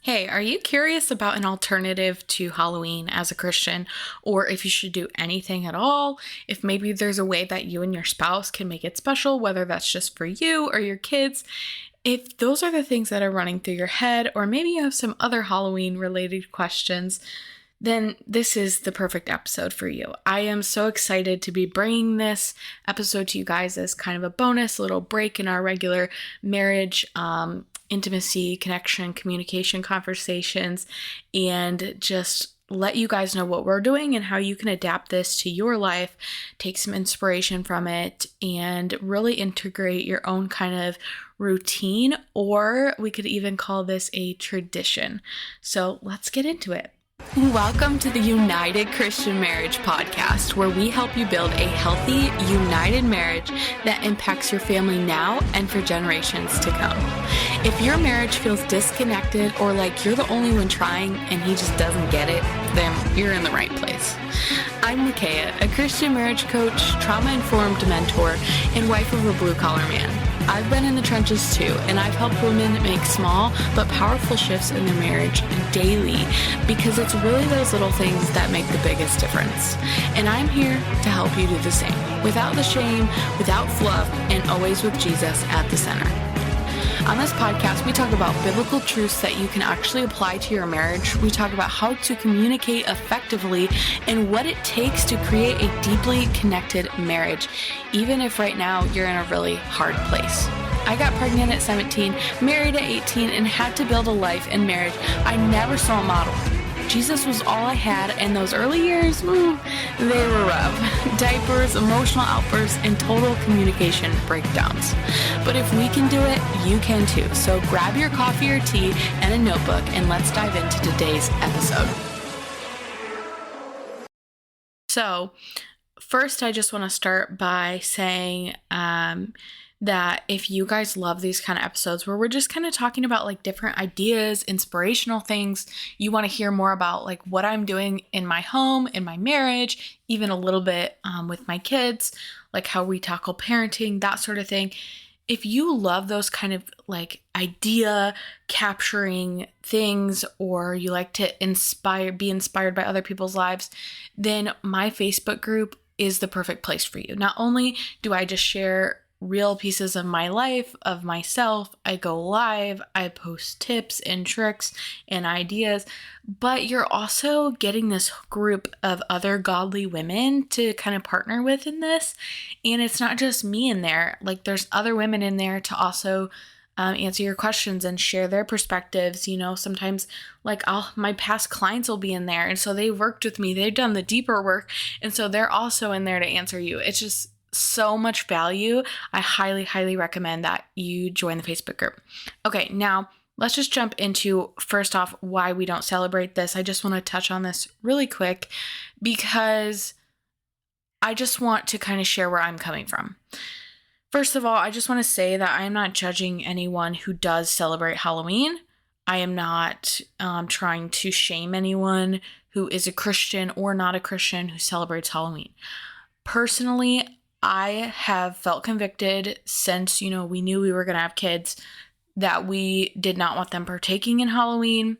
Hey, are you curious about an alternative to Halloween as a Christian, or if you should do anything at all? If maybe there's a way that you and your spouse can make it special, whether that's just for you or your kids? If those are the things that are running through your head, or maybe you have some other Halloween related questions, then this is the perfect episode for you. I am so excited to be bringing this episode to you guys as kind of a bonus, a little break in our regular marriage intimacy, connection, communication conversations, and just let you guys know what we're doing and how you can adapt this to your life, take some inspiration from it, and really integrate your own kind of routine, or we could even call this a tradition. So let's get into it. Welcome to the United Christian Marriage Podcast, where we help you build a healthy, united marriage that impacts your family now and for generations to come. If your marriage feels disconnected or like you're the only one trying and he just doesn't get it, then you're in the right place. I'm Micaiah, a Christian marriage coach, trauma-informed mentor, and wife of a blue-collar man. I've been in the trenches too, and I've helped women make small but powerful shifts in their marriage daily, because it's really those little things that make the biggest difference. And I'm here to help you do the same, without the shame, without fluff, and always with Jesus at the center. On this podcast, we talk about biblical truths that you can actually apply to your marriage. We talk about how to communicate effectively and what it takes to create a deeply connected marriage, even if right now you're in a really hard place. I got pregnant at 17, married at 18, and had to build a life and marriage I never saw modeled. Jesus was all I had, and those early years, they were rough. Diapers, emotional outbursts, and total communication breakdowns. But if we can do it, you can too. So grab your coffee or tea and a notebook, and let's dive into today's episode. So, first, I just want to start by saying that if you guys love these kind of episodes where we're just kind of talking about like different ideas, inspirational things, you want to hear more about like what I'm doing in my home, in my marriage, even a little bit with my kids, like how we tackle parenting, that sort of thing. If you love those kind of like idea capturing things, or you like to be inspired by other people's lives, then my Facebook group is the perfect place for you. Not only do I just share real pieces of my life, of myself, I go live, I post tips and tricks and ideas, but you're also getting this group of other godly women to kind of partner with in this. And it's not just me in there, like there's other women in there to also answer your questions and share their perspectives. You know, sometimes like my past clients will be in there, and so they worked with me, they've done the deeper work, and so they're also in there to answer you. It's just so much value. I highly, highly recommend that you join the Facebook group. Okay, now let's just jump into, first off, why we don't celebrate this. I just want to touch on this really quick because I just want to kind of share where I'm coming from. First of all, I just want to say that I am not judging anyone who does celebrate Halloween. I am not trying to shame anyone who is a Christian or not a Christian who celebrates Halloween. Personally, I have felt convicted since, we knew we were going to have kids that we did not want them partaking in Halloween.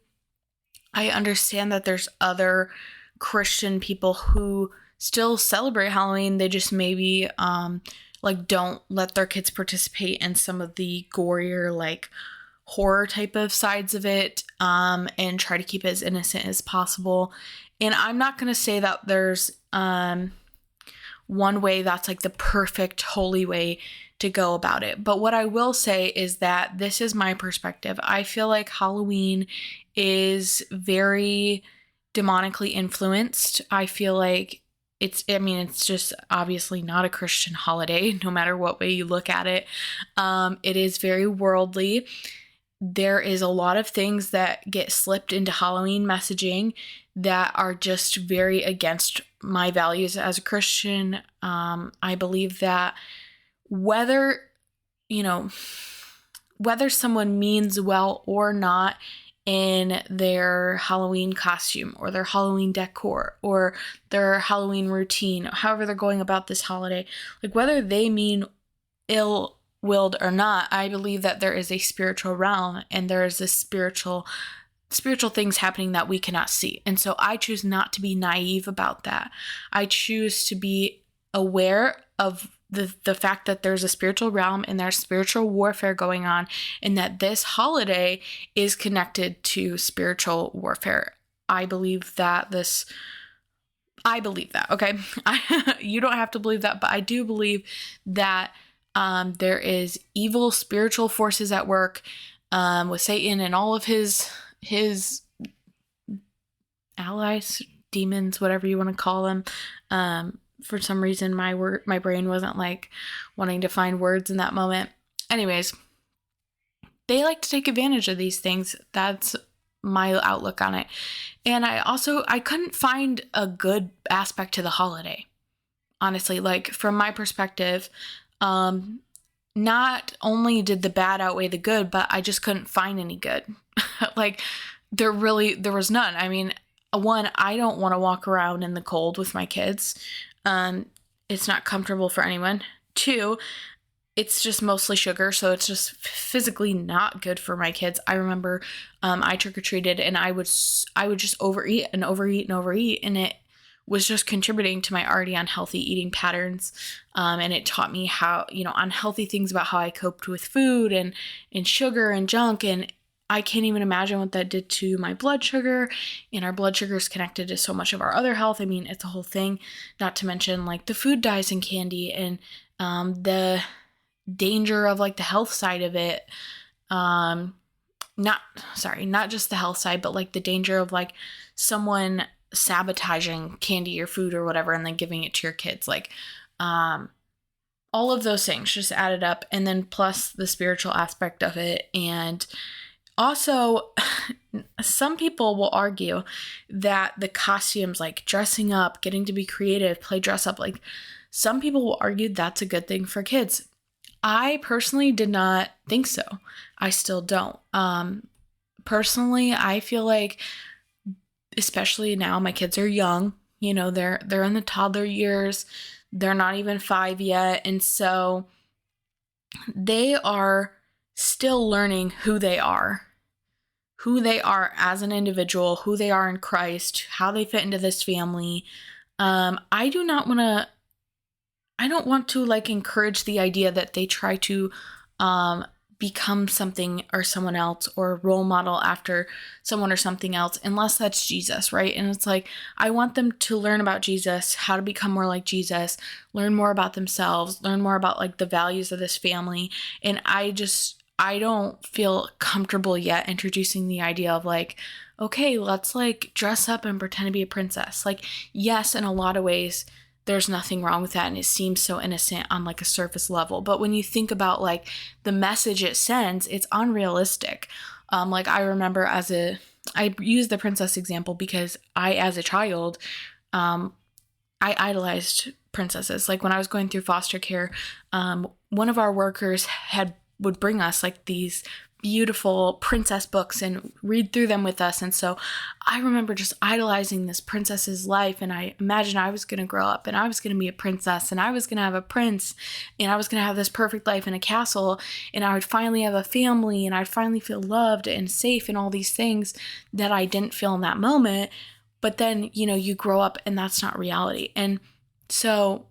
I understand that there's other Christian people who still celebrate Halloween. They just maybe don't let their kids participate in some of the gorier, like horror type of sides of it, and try to keep it as innocent as possible. And I'm not going to say that there's one way that's like the perfect holy way to go about it. But what I will say is that this is my perspective. I feel like Halloween is very demonically influenced. I feel like it's just obviously not a Christian holiday, no matter what way you look at it. It is very worldly. There is a lot of things that get slipped into Halloween messaging that are just very against my values as a Christian. I believe that whether someone means well or not in their Halloween costume or their Halloween decor or their Halloween routine, however they're going about this holiday, like whether they mean ill-willed or not, I believe that there is a spiritual realm and there is a spiritual spiritual things happening that we cannot see. And so I choose not to be naive about that. I choose to be aware of the fact that there's a spiritual realm and there's spiritual warfare going on, and that this holiday is connected to spiritual warfare. I believe that, okay? You don't have to believe that, but I do believe that there is evil spiritual forces at work with Satan and all of his allies, demons, whatever you want to call them. For some reason, my brain wasn't like wanting to find words in that moment. Anyways, they like to take advantage of these things. That's my outlook on it. And I couldn't find a good aspect to the holiday. Honestly, like from my perspective, not only did the bad outweigh the good, but I just couldn't find any good. Like there was none. I mean, one, I don't want to walk around in the cold with my kids. It's not comfortable for anyone. Two, it's just mostly sugar, so it's just physically not good for my kids. I remember I trick-or-treated and I would just overeat, and it was just contributing to my already unhealthy eating patterns. And it taught me how, unhealthy things about how I coped with food and sugar and junk. And I can't even imagine what that did to my blood sugar. And our blood sugar is connected to so much of our other health. I mean, it's a whole thing, not to mention like the food dyes in candy and the danger of like the health side of it. Not just the health side, but like the danger of like someone sabotaging candy or food or whatever and then giving it to your kids. Like all of those things just added up, and then plus the spiritual aspect of it. And also, some people will argue that the costumes, like dressing up, getting to be creative, play dress up, like some people will argue that's a good thing for kids. I personally did not think so. I still don't. Personally, I feel like, especially now, my kids are young. They're in the toddler years. They're not even 5 yet, and so they are still learning who they are as an individual, who they are in Christ, how they fit into this family. I don't want to like encourage the idea that they try to become something or someone else, or role model after someone or something else, unless that's Jesus, right? And it's like, I want them to learn about Jesus, how to become more like Jesus, learn more about themselves, learn more about like the values of this family. And I don't feel comfortable yet introducing the idea of like, okay, let's like dress up and pretend to be a princess. Like, yes, in a lot of ways, there's nothing wrong with that, and it seems so innocent on like a surface level. But when you think about like the message it sends, it's unrealistic. Like I remember I use the princess example because as a child, I idolized princesses. Like when I was going through foster care, one of our workers would bring us like these beautiful princess books and read through them with us. And so I remember just idolizing this princess's life, and I imagined I was going to grow up and I was going to be a princess and I was going to have a prince and I was going to have this perfect life in a castle, and I would finally have a family and I'd finally feel loved and safe and all these things that I didn't feel in that moment. But then, you grow up and that's not reality. And so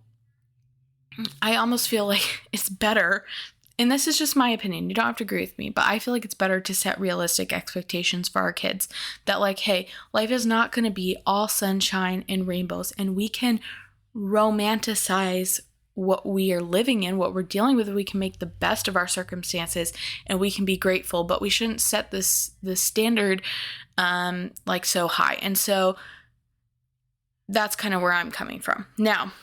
I almost feel like it's better, and this is just my opinion, you don't have to agree with me, but I feel like it's better to set realistic expectations for our kids. That like, hey, life is not going to be all sunshine and rainbows, and we can romanticize what we are living in, what we're dealing with. We can make the best of our circumstances and we can be grateful, but we shouldn't set the standard like so high. And so that's kind of where I'm coming from. Now,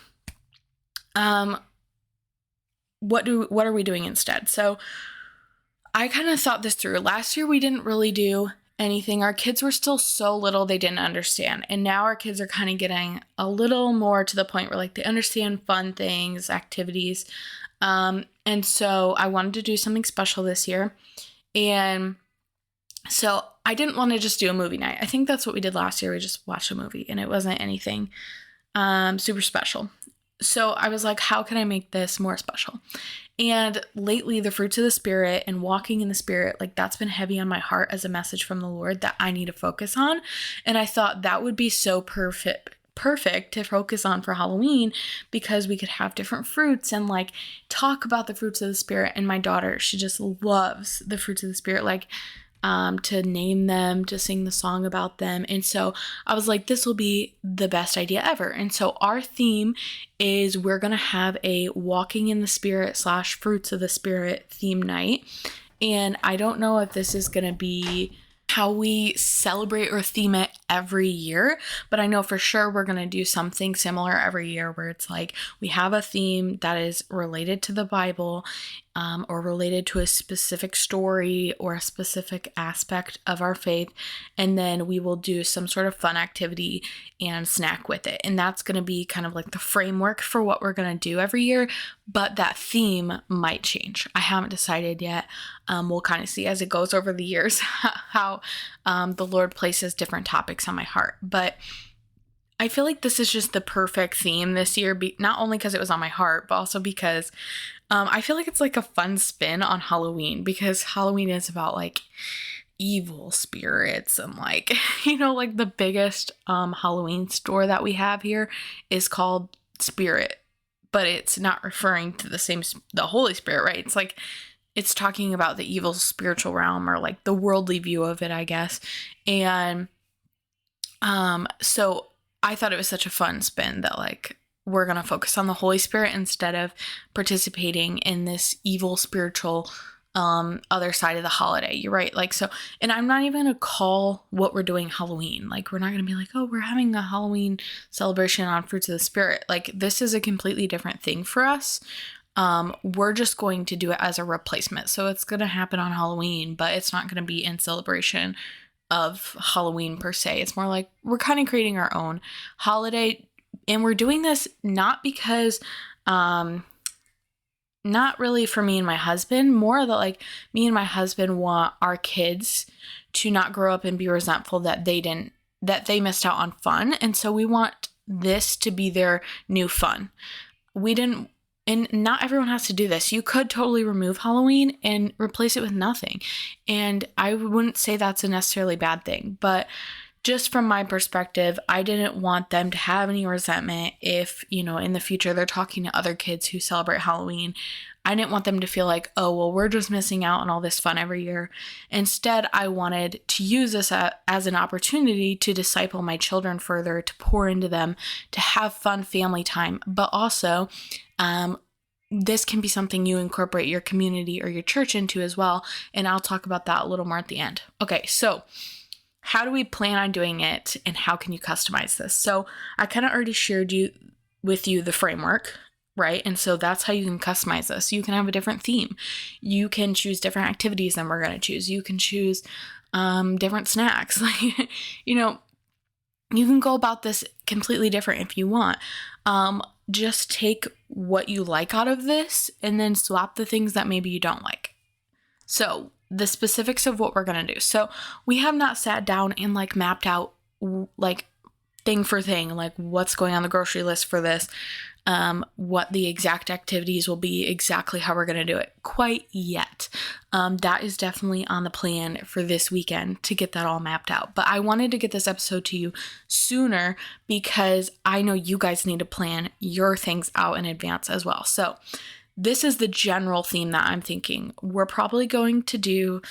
what are we doing instead? So I kind of thought this through. Last year, we didn't really do anything. Our kids were still so little, they didn't understand. And now our kids are kind of getting a little more to the point where like they understand fun things, activities. And so I wanted to do something special this year. And so I didn't want to just do a movie night. I think that's what we did last year. We just watched a movie and it wasn't anything super special. So I was like, how can I make this more special? And lately, the fruits of the Spirit and walking in the Spirit, like that's been heavy on my heart as a message from the Lord that I need to focus on. And I thought that would be so perfect to focus on for Halloween, because we could have different fruits and like talk about the fruits of the Spirit. And my daughter, she just loves the fruits of the Spirit, like to name them, to sing the song about them. And so I was like, this will be the best idea ever. And so our theme is we're going to have a walking in the Spirit / fruits of the Spirit theme night. And I don't know if this is going to be how we celebrate or theme it every year, but I know for sure we're going to do something similar every year where it's like we have a theme that is related to the Bible, or related to a specific story or a specific aspect of our faith, and then we will do some sort of fun activity and snack with it. And that's going to be kind of like the framework for what we're going to do every year, but that theme might change. I haven't decided yet. We'll kind of see as it goes over the years how the Lord places different topics on my heart. But I feel like this is just the perfect theme this year, not only because it was on my heart, but also because I feel like it's like a fun spin on Halloween, because Halloween is about like evil spirits and like, like the biggest Halloween store that we have here is called Spirit, but it's not referring to the Holy Spirit, right? It's like, it's talking about the evil spiritual realm, or like the worldly view of it, I guess. And so I thought it was such a fun spin that like we're going to focus on the Holy Spirit instead of participating in this evil spiritual other side of the holiday. You're right. Like, so, and I'm not even going to call what we're doing Halloween. Like, we're not going to be like, oh, we're having a Halloween celebration on fruits of the Spirit. Like, this is a completely different thing for us. We're just going to do it as a replacement. So it's going to happen on Halloween, but it's not going to be in celebration of Halloween per se. It's more like we're kind of creating our own holiday, and we're doing this not because, not really for me and my husband, more that like me and my husband want our kids to not grow up and be resentful that they missed out on fun. And so we want this to be their new fun. And not everyone has to do this. You could totally remove Halloween and replace it with nothing. And I wouldn't say that's a necessarily bad thing. But just from my perspective, I didn't want them to have any resentment if, in the future they're talking to other kids who celebrate Halloween. I didn't want them to feel like, oh, well, we're just missing out on all this fun every year. Instead, I wanted to use this as an opportunity to disciple my children further, to pour into them, to have fun family time, but also this can be something you incorporate your community or your church into as well. And I'll talk about that a little more at the end. Okay, so how do we plan on doing it, and how can you customize this? So I kind of already shared with you the framework, right? And so that's how you can customize this. You can have a different theme. You can choose different activities than we're going to choose. You can choose different snacks. Like, you can go about this completely different if you want. Just take what you like out of this and then swap the things that maybe you don't like. So the specifics of what we're going to do. So we have not sat down and like mapped out like thing for thing, like what's going on the grocery list for this, what the exact activities will be, exactly how we're going to do it quite yet. That is definitely on the plan for this weekend to get that all mapped out. But I wanted to get this episode to you sooner because I know you guys need to plan your things out in advance as well. So this is the general theme that I'm thinking. We're probably going to do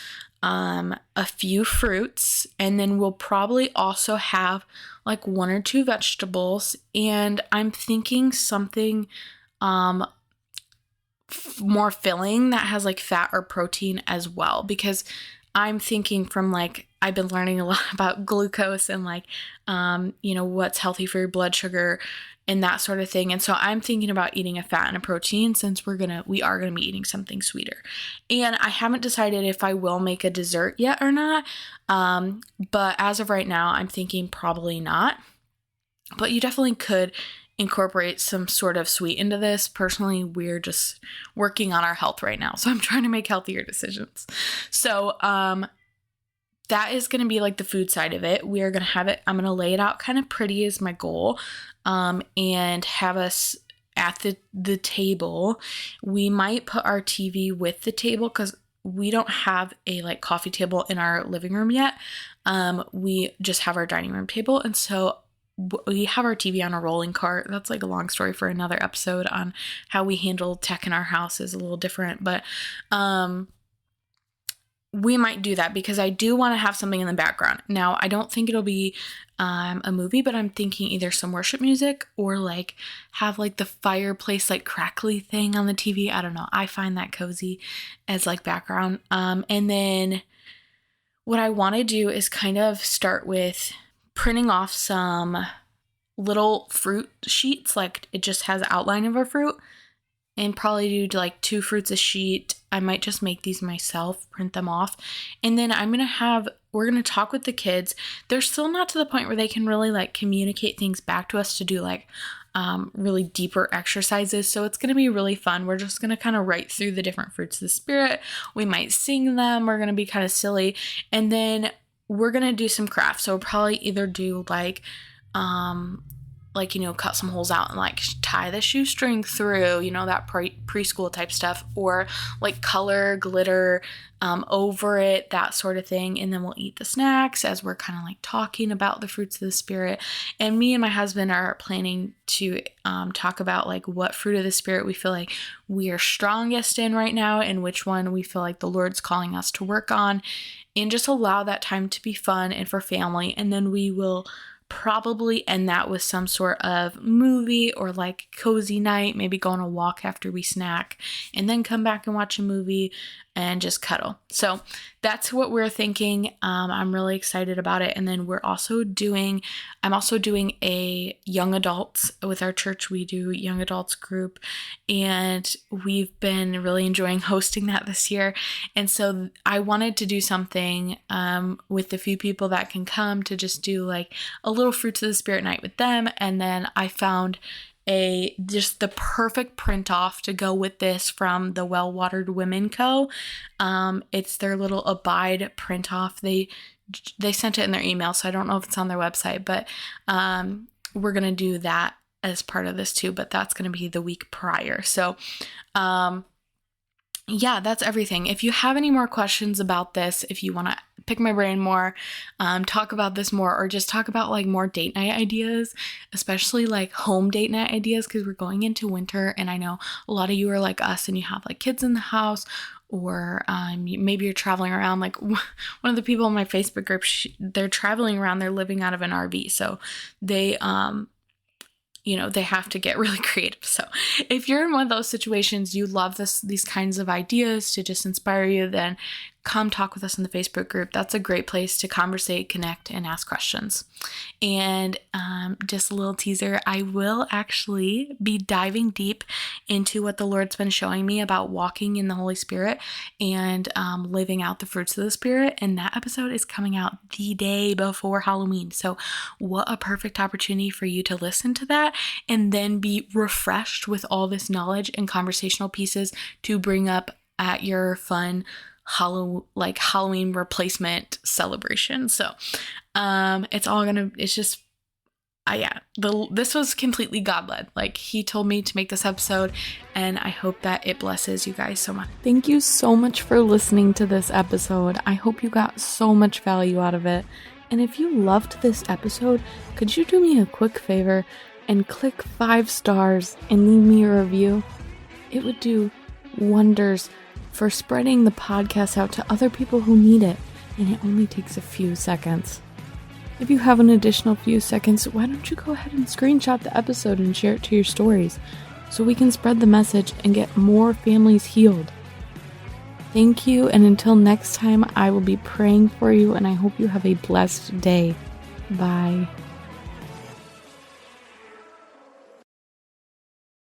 a few fruits, and then we'll probably also have like 1 or 2 vegetables, and I'm thinking something more filling that has like fat or protein as well, because I'm thinking from like, I've been learning a lot about glucose and like, what's healthy for your blood sugar and that sort of thing. And so I'm thinking about eating a fat and a protein since we are going to be eating something sweeter. And I haven't decided if I will make a dessert yet or not. But as of right now, I'm thinking probably not. But you definitely could incorporate some sort of sweet into this. Personally, we're just working on our health right now, so I'm trying to make healthier decisions. So that is going to be like the food side of it. We are going to have it, I'm going to lay it out kind of pretty is my goal, and have us at the table. We might put our TV with the table because we don't have a like coffee table in our living room yet. We just have our dining room table, and so we have our TV on a rolling cart. That's like a long story for another episode on how we handle tech in our house is a little different, but we might do that because I do want to have something in the background. Now, I don't think it'll be a movie, but I'm thinking either some worship music or like have like the fireplace like crackly thing on the TV. I don't know. I find that cozy as like background. And then what I want to do is kind of start with printing off some little fruit sheets, like it just has an outline of a fruit, and probably do like 2 fruits a sheet. I might just make these myself, print them off. And then we're going to talk with the kids. They're still not to the point where they can really like communicate things back to us to do like really deeper exercises. So it's going to be really fun. We're just going to kind of write through the different fruits of the Spirit. We might sing them. We're going to be kind of silly. And then we're going to do some crafts. So we'll probably either do like, cut some holes out and like tie the shoestring through, that preschool type stuff, or like color glitter over it, that sort of thing. And then we'll eat the snacks as we're kind of like talking about the fruits of the Spirit. And me and my husband are planning to talk about like what fruit of the Spirit we feel like we are strongest in right now and which one we feel like the Lord's calling us to work on, and just allow that time to be fun and for family. And then we will probably end that with some sort of movie or like cozy night, maybe go on a walk after we snack, and then come back and watch a movie and just cuddle. So that's what we're thinking. I'm really excited about it. And then I'm also doing a young adults with our church. We do young adults group, and we've been really enjoying hosting that this year. And so I wanted to do something with the few people that can come to just do like a little Fruits of the Spirit night with them. And then I found just the perfect print off to go with this from the Well Watered Women Co. It's their little Abide print off. They sent it in their email, so I don't know if it's on their website, but we're going to do that as part of this too, but that's going to be the week prior. So yeah, that's everything. If you have any more questions about this, if you want to pick my brain more, talk about this more, or just talk about like more date night ideas, especially like home date night ideas, because we're going into winter, and I know a lot of you are like us and you have like kids in the house, or maybe you're traveling around. Like one of the people in my Facebook group, they're traveling around, they're living out of an RV, so they they have to get really creative. So if you're in one of those situations, you love these kinds of ideas to just inspire you, then come talk with us in the Facebook group. That's a great place to conversate, connect, and ask questions. And just a little teaser, I will actually be diving deep into what the Lord's been showing me about walking in the Holy Spirit and living out the fruits of the Spirit. And that episode is coming out the day before Halloween. So what a perfect opportunity for you to listen to that and then be refreshed with all this knowledge and conversational pieces to bring up at your fun Halloween replacement celebration. So this was completely God-led. Like, he told me to make this episode, and I hope that it blesses you guys so much. Thank you so much for listening to this episode. I hope you got so much value out of it. And if you loved this episode, could you do me a quick favor and click 5 stars and leave me a review? It would do wonders for spreading the podcast out to other people who need it, and it only takes a few seconds. If you have an additional few seconds, why don't you go ahead and screenshot the episode and share it to your stories so we can spread the message and get more families healed. Thank you, and until next time, I will be praying for you, and I hope you have a blessed day. Bye.